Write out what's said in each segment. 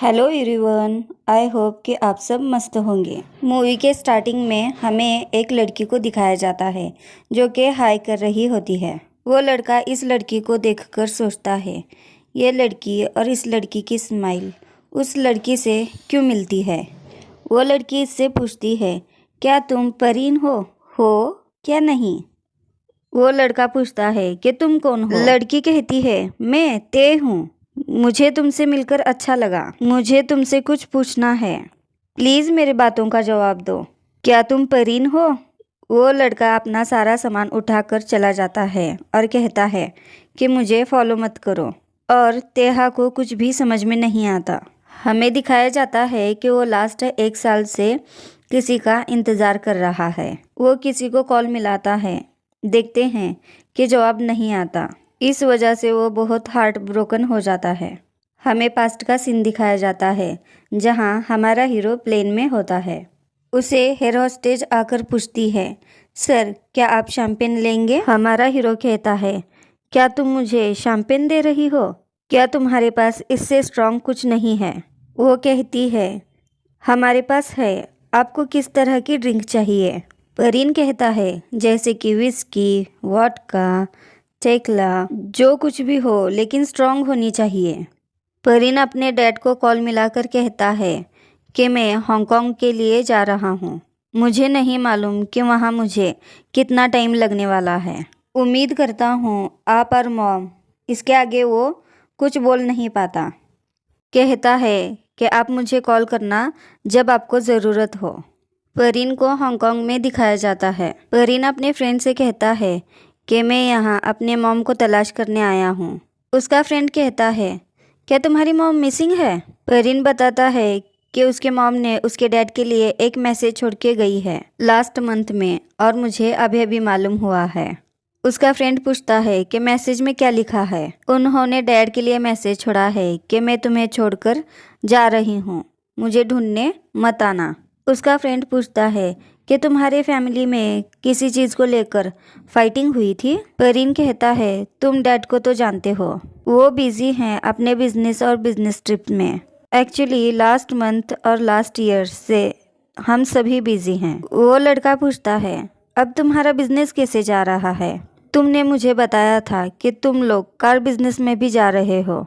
Hello everyone, I hope कि आप सब मस्त होंगे। मूवी के स्टार्टिंग में हमें एक लड़की को दिखाया जाता है जो कि हाय कर रही होती है। वो लड़का इस लड़की को देखकर सोचता है ये लड़की और इस लड़की की स्माइल उस लड़की से क्यों मिलती है। वो लड़की इससे पूछती है क्या तुम परीन हो क्या नहीं। वो लड़का पूछता है कि तुम कौन हो। लड़की कहती है मैं ते हूँ, मुझे तुमसे मिलकर अच्छा लगा, मुझे तुमसे कुछ पूछना है, प्लीज़ मेरे बातों का जवाब दो, क्या तुम परीन हो। वो लड़का अपना सारा सामान उठाकर चला जाता है और कहता है कि मुझे फॉलो मत करो। और तेहा को कुछ भी समझ में नहीं आता। हमें दिखाया जाता है कि वो लास्ट 1 साल से किसी का इंतज़ार कर रहा है। वो किसी को कॉल मिलाता है, देखते हैं कि जवाब नहीं आता। इस वजह से वो बहुत हार्ट ब्रोकन हो जाता है। हमें पास्ट का सीन दिखाया जाता है जहां हमारा हीरो प्लेन में होता है। उसे एयर होस्टेज आकर पूछती है सर क्या आप शैंपेन लेंगे। हमारा हीरो कहता है क्या तुम मुझे शैंपेन दे रही हो, क्या तुम्हारे पास इससे स्ट्रॉन्ग कुछ नहीं है। वो कहती है हमारे पास है, आपको किस तरह की ड्रिंक चाहिए। परीन कहता है जैसे कि विस्की, वोडका, टेकला, जो कुछ भी हो लेकिन स्ट्रॉन्ग होनी चाहिए। परीन अपने डैड को कॉल मिलाकर कहता है कि मैं हांगकांग के लिए जा रहा हूँ, मुझे नहीं मालूम कि वहाँ मुझे कितना टाइम लगने वाला है। उम्मीद करता हूँ आप और मॉम। इसके आगे वो कुछ बोल नहीं पाता। कहता है कि आप मुझे कॉल करना जब आपको ज़रूरत हो। परीन को हांगकांग में दिखाया जाता है। परीन अपने फ्रेंड से कहता है कि मैं यहाँ अपने मॉम को तलाश करने आया हूँ। उसका फ्रेंड कहता है क्या तुम्हारी मॉम मिसिंग है। परीन बताता है कि उसके मॉम ने उसके डैड के लिए एक मैसेज छोड़ के गई है लास्ट मंथ में और मुझे अभी अभी मालूम हुआ है। उसका फ्रेंड पूछता है कि मैसेज में क्या लिखा है। उन्होंने डैड के लिए मैसेज छोड़ा है कि मैं तुम्हें छोड़कर जा रही हूँ, मुझे ढूंढने मत आना। उसका फ्रेंड पूछता है कि तुम्हारे फैमिली में किसी चीज़ को लेकर फाइटिंग हुई थी। परीन कहता है तुम डैड को तो जानते हो, वो बिजी हैं अपने बिजनेस और बिजनेस ट्रिप में। एक्चुअली लास्ट मंथ और लास्ट ईयर से हम सभी बिजी हैं। वो लड़का पूछता है अब तुम्हारा बिजनेस कैसे जा रहा है, तुमने मुझे बताया था कि तुम लोग कार बिजनेस में भी जा रहे हो।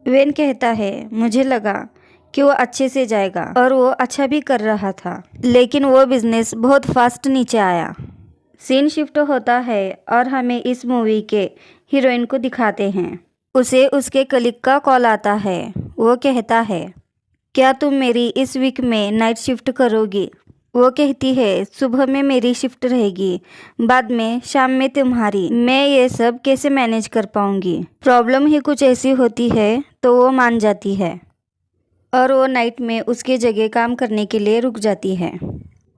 वेन कहता है मुझे लगा कि वो अच्छे से जाएगा और वो अच्छा भी कर रहा था, लेकिन वो बिजनेस बहुत फास्ट नीचे आया। सीन शिफ्ट होता है और हमें इस मूवी के हीरोइन को दिखाते हैं। उसे उसके कलीग का कॉल आता है। वो कहता है क्या तुम मेरी इस वीक में नाइट शिफ्ट करोगी। वो कहती है सुबह में मेरी शिफ्ट रहेगी, बाद में शाम में तुम्हारी, मैं ये सब कैसे मैनेज कर पाऊंगी। प्रॉब्लम ही कुछ ऐसी होती है तो वो मान जाती है और वो नाइट में उसके जगह काम करने के लिए रुक जाती है।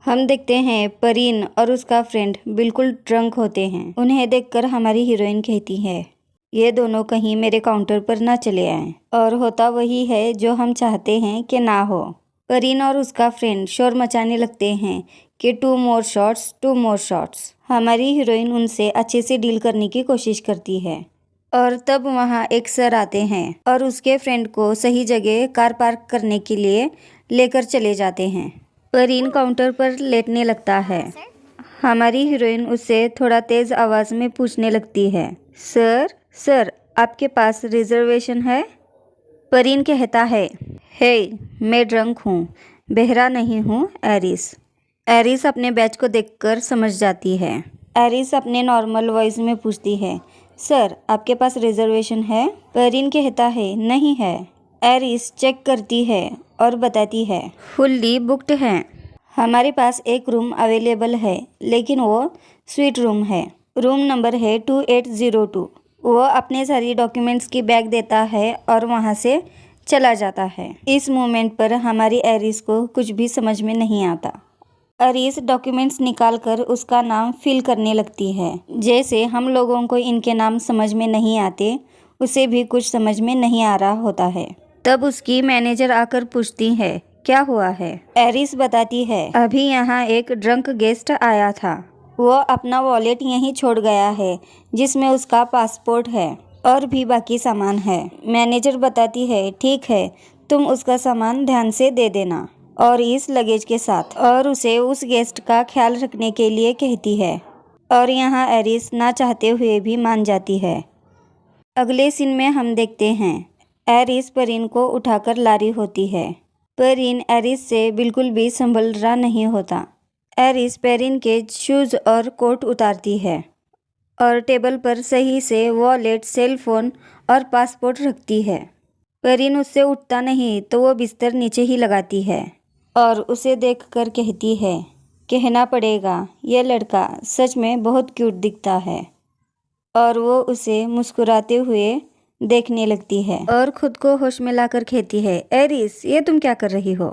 हम देखते हैं परीन और उसका फ्रेंड बिल्कुल ड्रंक होते हैं। उन्हें देखकर हमारी हीरोइन कहती है ये दोनों कहीं मेरे काउंटर पर ना चले आएं। और होता वही है जो हम चाहते हैं कि ना हो। परीन और उसका फ्रेंड शोर मचाने लगते हैं कि 2 more shots, 2 more shots। हमारी हीरोइन उनसे अच्छे से डील करने की कोशिश करती है। और तब वहाँ एक सर आते हैं और उसके फ्रेंड को सही जगह कार पार्क करने के लिए लेकर चले जाते हैं। परीन काउंटर पर लेटने लगता है। हमारी हीरोइन उससे थोड़ा तेज़ आवाज़ में पूछने लगती है सर आपके पास रिजर्वेशन है। परीन कहता है हे मैं ड्रंक हूँ, बहरा नहीं हूँ एरिस। एरिस अपने बैच को देखकर समझ जाती है। एरिस अपने नॉर्मल वॉइस में पूछती है सर आपके पास रिजर्वेशन है। परीन कहता है नहीं है। एरिस चेक करती है और बताती है फुल्ली बुक्ड है, हमारे पास एक रूम अवेलेबल है लेकिन वो स्वीट रूम है, रूम नंबर है 2802। वो अपने सारी डॉक्यूमेंट्स की बैग देता है और वहाँ से चला जाता है। इस मोमेंट पर हमारी एरिस को कुछ भी समझ में नहीं आता। एरिस डॉक्यूमेंट्स निकालकर उसका नाम फिल करने लगती है। जैसे हम लोगों को इनके नाम समझ में नहीं आते, उसे भी कुछ समझ में नहीं आ रहा होता है। तब उसकी मैनेजर आकर पूछती है क्या हुआ है। एरिस बताती है अभी यहाँ एक ड्रंक गेस्ट आया था, वो अपना वॉलेट यहीं छोड़ गया है जिसमें उसका पासपोर्ट है और भी बाकी सामान है। मैनेजर बताती है ठीक है तुम उसका सामान ध्यान से दे देना और इस लगेज के साथ, और उसे उस गेस्ट का ख्याल रखने के लिए कहती है। और यहाँ एरिस ना चाहते हुए भी मान जाती है। अगले सीन में हम देखते हैं एरिस परीन को उठाकर ला रही होती है। परीन एरिस से बिल्कुल भी संभल रहा नहीं होता। एरिस परीन के शूज़ और कोट उतारती है और टेबल पर सही से वॉलेट, सेल फोन और पासपोर्ट रखती है। परीन उससे उठता नहीं तो वो बिस्तर नीचे ही लगाती है और उसे देखकर कहती है, कहना पड़ेगा ये लड़का सच में बहुत क्यूट दिखता है। और वो उसे मुस्कुराते हुए देखने लगती है और खुद को होश में लाकर कहती है, एरिस ये तुम क्या कर रही हो?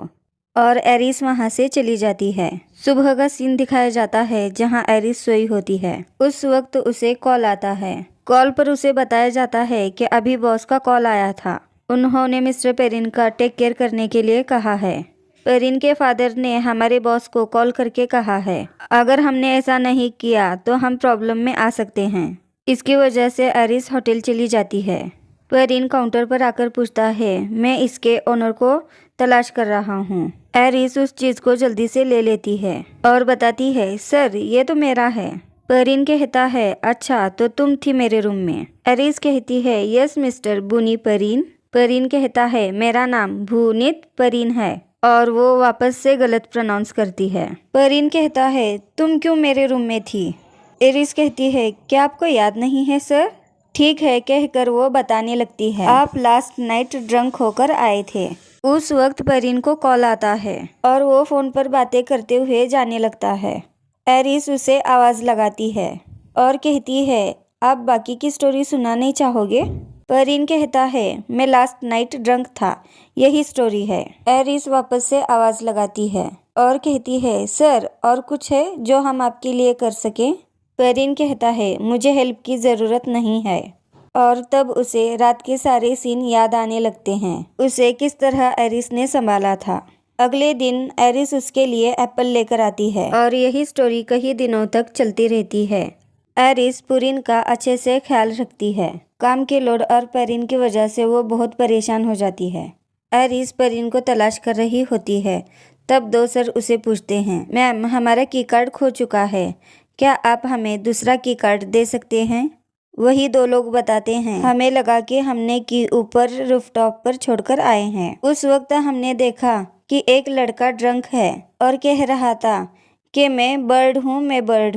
और एरिस वहाँ से चली जाती है। सुबह का सीन दिखाया जाता है जहाँ एरिस सोई होती है। उस वक्त उसे कॉल आता है। कॉल पर उसे बताया जाता है कि अभी बॉस का कॉल आया था। उन्होंने मिस्टर पेरिन का टेक केयर करने के लिए कहा है। पेरिन के फादर ने हमारे बॉस को कॉल करके कहा है, अगर हमने ऐसा नहीं किया तो हम प्रॉब्लम में आ सकते हैं। इसकी वजह से एरिस होटल चली जाती है। पेरिन काउंटर पर आकर पूछता है, मैं इसके ओनर को तलाश कर रहा हूँ। एरिस उस चीज को जल्दी से ले लेती है और बताती है, सर ये तो मेरा है। पेरिन कहता है, अच्छा तो तुम थी मेरे रूम में। एरिस कहती है, यस मिस्टर बुनी परीन। पेरिन कहता है, मेरा नाम भूनित परीन है, और वो वापस से गलत प्रोनाउंस करती है। पेरिन कहता है, तुम क्यों मेरे रूम में थी? एरिस कहती है, क्या आपको याद नहीं है सर? ठीक है कहकर वो बताने लगती है, आप लास्ट नाइट ड्रंक होकर आए थे। उस वक्त पेरिन को कॉल आता है और वो फोन पर बातें करते हुए जाने लगता है। एरिस उसे आवाज लगाती है और कहती है, आप बाकी की स्टोरी सुनना नहीं चाहोगे? पेरिन कहता है, मैं लास्ट नाइट ड्रंक था, यही स्टोरी है। एरिस वापस से आवाज लगाती है और कहती है, सर और कुछ है जो हम आपके लिए कर सकें? पेरिन कहता है, मुझे हेल्प की ज़रूरत नहीं है। और तब उसे रात के सारे सीन याद आने लगते हैं, उसे किस तरह एरिस ने संभाला था। अगले दिन एरिस उसके लिए एप्पल लेकर आती है और यही स्टोरी कई दिनों तक चलती रहती है। एरिस पेरिन का अच्छे से ख्याल रखती है। काम के लोड और पेरिन की वजह से वो बहुत परेशान हो जाती है। एरिस पेरिन को तलाश कर रही होती है। तब दो सर उसे पूछते हैं, मैम हमारा की कार्ड खो चुका है, क्या आप हमें दूसरा की कार्ड दे सकते हैं? वही दो लोग बताते हैं, हमें लगा कि हमने की ऊपर रूफटॉप पर छोड़कर आए हैं। उस वक्त हमने देखा कि एक लड़का ड्रंक है और कह रहा था कि मैं बर्ड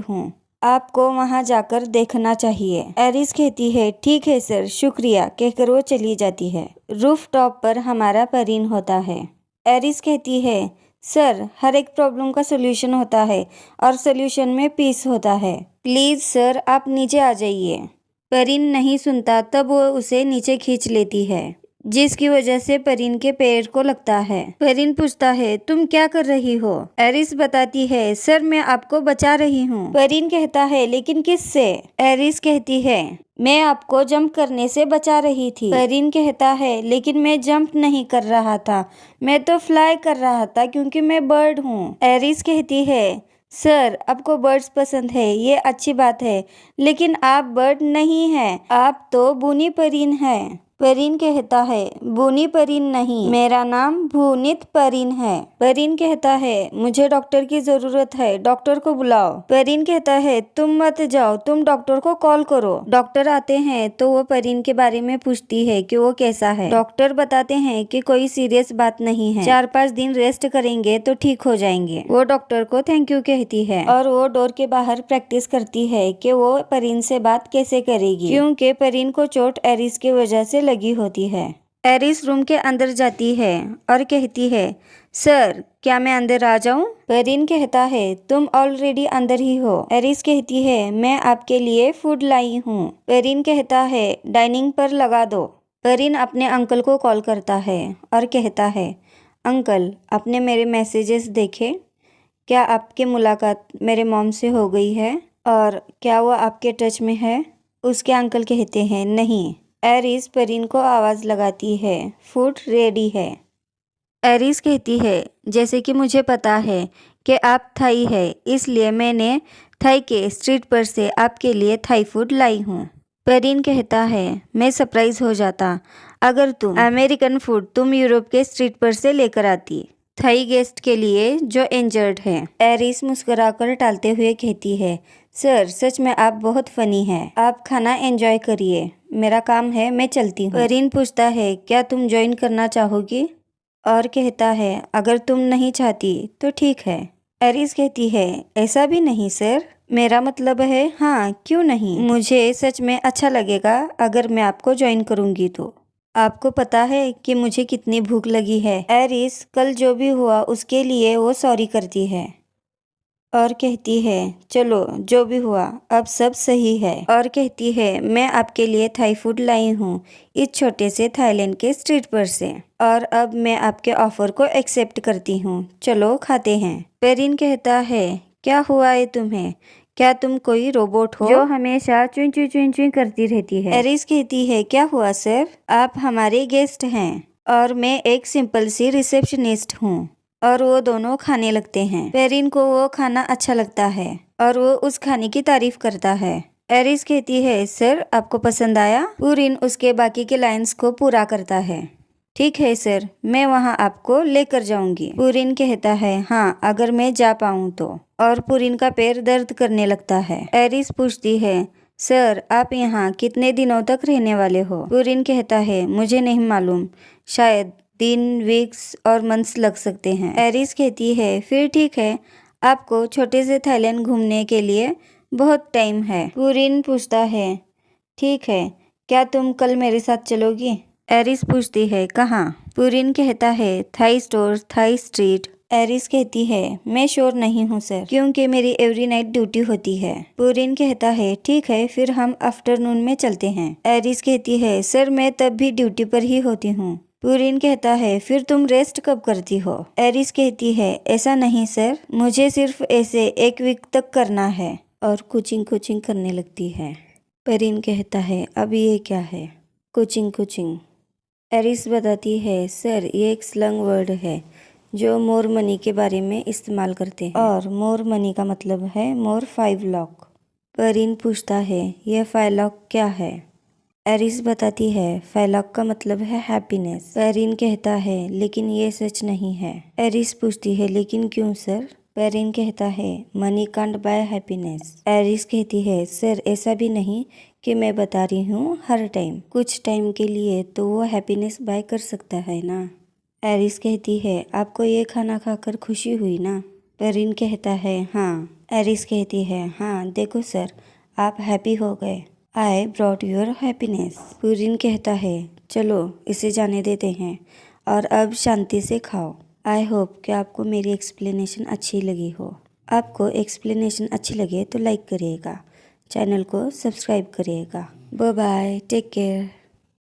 हूँ, आपको वहां जाकर देखना चाहिए। एरिस कहती है, ठीक है सर, शुक्रिया कहकर वो चली जाती है। रूफटॉप पर हमारा पेरिन होता है। एरिस कहती है, सर हर एक प्रॉब्लम का सोल्यूशन होता है और सोल्यूशन में पीस होता है, प्लीज़ सर आप नीचे आ जाइए। पेरिन नहीं सुनता, तब वो उसे नीचे खींच लेती है, जिसकी वजह से पेरिन के पैर को लगता है। पेरिन पूछता है, तुम क्या कर रही हो? एरिस बताती है, सर मैं आपको बचा रही हूँ। पेरिन कहता है, लेकिन किससे? एरिस कहती है, मैं आपको जंप करने से बचा रही थी। पेरिन कहता है, लेकिन मैं जंप नहीं कर रहा था, मैं तो फ्लाई कर रहा था क्योंकि मैं बर्ड हूँ। एरिस कहती है, सर आपको बर्ड्स पसंद है, ये अच्छी बात है, लेकिन आप बर्ड नहीं हैं, आप तो बुनी परीन हैं। पेरिन कहता है, बुनी परीन नहीं, मेरा नाम भूनित परीन है। पेरिन कहता है, मुझे डॉक्टर की जरूरत है, डॉक्टर को बुलाओ। पेरिन कहता है, तुम मत जाओ, तुम डॉक्टर को कॉल करो। डॉक्टर आते हैं तो वो पेरिन के बारे में पूछती है कि वो कैसा है। डॉक्टर बताते हैं कि कोई सीरियस बात नहीं है, 4-5 दिन रेस्ट करेंगे तो ठीक हो जाएंगे। वो डॉक्टर को थैंक यू कहती है और वो डोर के बाहर प्रैक्टिस करती है कि वो पेरिन से बात कैसे करेगी, क्योंकि पेरिन को चोट एरिस की वजह से लगी होती है। एरिस रूम के अंदर जाती है और कहती है, सर क्या मैं अंदर आ जाऊं? पेरिन कहता है, तुम ऑलरेडी अंदर ही हो। एरिस कहती है, मैं आपके लिए फूड लाई हूँ। पेरिन कहता है, डाइनिंग पर लगा दो। पेरिन अपने अंकल को कॉल करता है और कहता है, अंकल आपने मेरे मैसेजेस देखे? क्या आपकी मुलाकात मेरे मॉम से हो गई है और क्या वो आपके टच में है? उसके अंकल कहते हैं, नहीं। एरिस पेरिन को आवाज़ लगाती है, फूड रेडी है। एरिस कहती है, जैसे कि मुझे पता है कि आप थाई है, इसलिए मैंने थाई के स्ट्रीट पर से आपके लिए थाई फूड लाई हूँ। पेरिन कहता है मैं सरप्राइज हो जाता अगर तुम अमेरिकन फूड तुम यूरोप के स्ट्रीट पर से लेकर आती, थाई गेस्ट के लिए जो इंजर्ड है। एरिस मुस्कुराकर टालते हुए कहती है सर सच में आप बहुत फनी हैं। आप खाना एंजॉय करिए, मेरा काम है, मैं चलती हूँ। पेरिन पूछता है क्या तुम ज्वाइन करना चाहोगी, और कहता है अगर तुम नहीं चाहती तो ठीक है। एरिस कहती है ऐसा भी नहीं सर, मेरा मतलब है हाँ क्यों नहीं, मुझे सच में अच्छा लगेगा अगर मैं आपको ज्वाइन करूँगी तो। आपको पता है कि मुझे कितनी भूख लगी है। एरिस कल जो भी हुआ उसके लिए वो सॉरी करती है और कहती है चलो जो भी हुआ अब सब सही है, और कहती है मैं आपके लिए थाई फूड लाई हूँ इस छोटे से थाईलैंड के स्ट्रीट पर से, और अब मैं आपके ऑफर को एक्सेप्ट करती हूँ, चलो खाते हैं। पेरिन कहता है क्या हुआ है तुम्हें, क्या तुम कोई रोबोट हो जो हमेशा चुई चुई चुई चुई करती रहती है। एरिस कहती है क्या हुआ सर, आप हमारे गेस्ट हैं और मैं एक सिंपल सी रिसेप्शनिस्ट हूँ। और वो दोनों खाने लगते हैं। पेरिन को वो खाना अच्छा लगता है और वो उस खाने की तारीफ करता है। एरिस कहती है सर आपको पसंद आया। पुरिन उसके बाकी के लाइंस को पूरा करता है। ठीक है सर, मैं वहाँ आपको लेकर जाऊंगी। पुरिन कहता है हाँ अगर मैं जा पाऊँ तो, और पुरिन का पैर दर्द करने लगता है। एरिस पूछती है सर आप यहाँ कितने दिनों तक रहने वाले हो। पुरिन कहता है मुझे नहीं मालूम, शायद दिन, वीक्स और मंथ्स लग सकते हैं। एरिस कहती है फिर ठीक है, आपको छोटे से थाईलैंड घूमने के लिए बहुत टाइम है। पुरिन पूछता है ठीक है, क्या तुम कल मेरे साथ चलोगी। एरिस पूछती है कहाँ। पुरिन कहता है Thai store, Thai street. Eris कहती है मैं श्योर नहीं हूँ सर, क्योंकि मेरी एवरी नाइट ड्यूटी होती है। पुरिन कहता है ठीक है फिर हम आफ्टरनून में चलते हैं। एरिस कहती है सर मैं तब भी ड्यूटी पर ही होती हूँ। पुरिन कहता है फिर तुम रेस्ट कब करती हो। एरिस कहती है ऐसा नहीं सर, मुझे सिर्फ ऐसे एक वीक तक करना है, और कुचिंग कुचिंग करने लगती है। पुरिन कहता है अब ये क्या है कुचिंग कुचिंग। एरिस बताती है सर ये एक स्लंग वर्ड है जो मोर मनी के बारे में इस्तेमाल करते हैं, और मोर मनी का मतलब है मोर 5 लाख। पुरिन पूछता है ये 5 लाख क्या है। एरिस बताती है 5 लाख का मतलब है हैप्पीनेस। पेरिन कहता है लेकिन ये सच नहीं है। एरिस पूछती है लेकिन क्यों सर। पेरिन कहता है money can't buy happiness. Eris कहती है सर ऐसा भी नहीं कि मैं बता रही हूँ हर टाइम, कुछ टाइम के लिए तो वो हैप्पीनेस बाय कर सकता है ना। एरिस कहती है आपको ये खाना खाकर खुशी हुई ना। पेरिन कहता है हाँ। एरिस कहती है हाँ देखो सर आप हैप्पी हो गए, आई ब्रॉट योर हैप्पीनेस। पुरिन कहता है चलो इसे जाने देते हैं और अब शांति से खाओ। आई होप कि आपको मेरी एक्सप्लेनेशन अच्छी लगी हो। आपको एक्सप्लेनेशन अच्छी लगे तो लाइक करिएगा, चैनल को सब्सक्राइब करिएगा। Bye bye, take care.